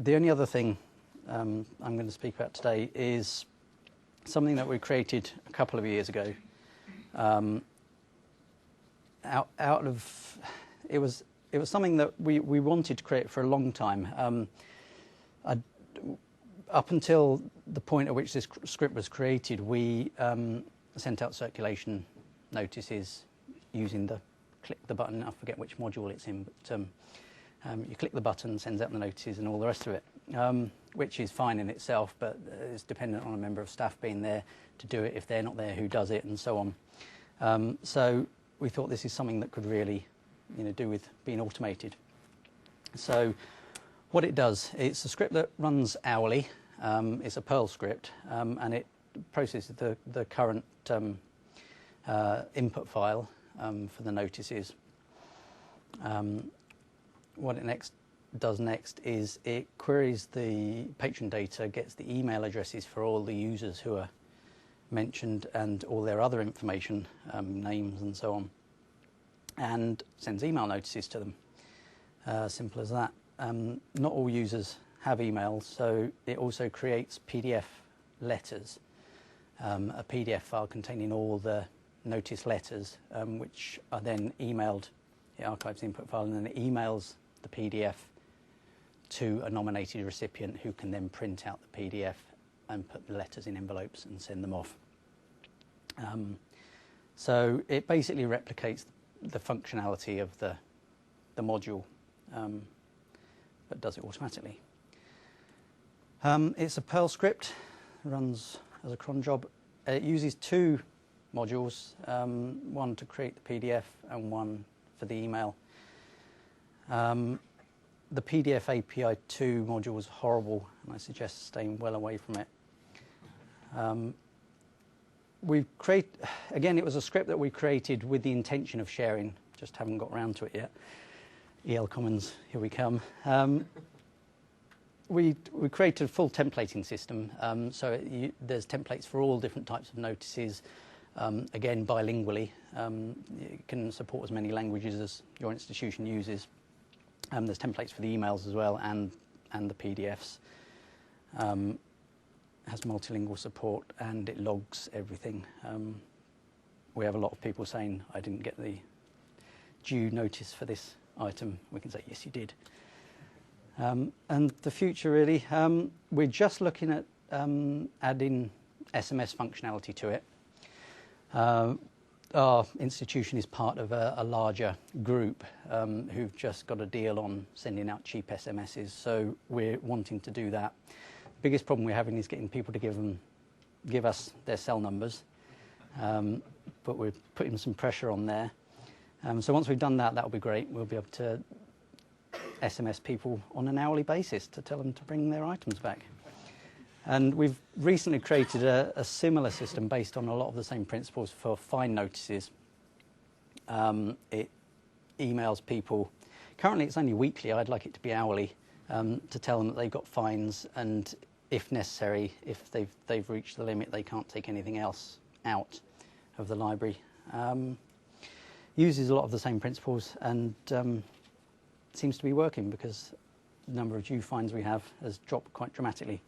The only other thing I'm going to speak about today is something that we created a couple of years ago. It was something that we wanted to create for a long time. Up until the point at which this script was created, we sent out circulation notices using the click the button. I forget which module it's in, but you click the button, sends out the notices and all the rest of it, which is fine in itself, but it's dependent on a member of staff being there to do it. If they're not there, who does it, and so on. So we thought this is something that could really, do with being automated. So what it does, it's a script that runs hourly. It's a Perl script, and it processes the current input file for the notices. What it does next is it queries the patron data, gets the email addresses for all the users who are mentioned and all their other information, names and so on, and sends email notices to them. Simple as that. Not all users have emails, so it also creates PDF letters, a PDF file containing all the notice letters, which are then emailed. It archives the input file and then it emails the PDF to a nominated recipient who can then print out the PDF and put the letters in envelopes and send them off. So it basically replicates the functionality of the module, but does it automatically. It's a Perl script, runs as a cron job. It uses two modules, one to create the PDF and one for the email. The PDF API 2 module was horrible, and I suggest staying well away from it. Again, it was a script that we created with the intention of sharing, just haven't got around to it yet. EL Commons, here we come. We created a full templating system, so there's templates for all different types of notices, again bilingually. It can support as many languages as your institution uses. There's templates for the emails as well and the PDFs. Has multilingual support and it logs everything. We have a lot of people saying, I didn't get the due notice for this item. We can say, yes, you did. And the future, really, we're just looking at adding SMS functionality to it. Our institution is part of a larger group who've just got a deal on sending out cheap SMSs, so we're wanting to do that. The biggest problem we're having is getting people to give us their cell numbers, but we're putting some pressure on there. So once we've done that, that'll be great. We'll be able to SMS people on an hourly basis to tell them to bring their items back. And we've recently created a similar system based on a lot of the same principles for fine notices. It emails people. Currently it's only weekly. I'd like it to be hourly, to tell them that they've got fines, and if necessary, if they've reached the limit, they can't take anything else out of the library. Uses a lot of the same principles and seems to be working because the number of due fines we have has dropped quite dramatically.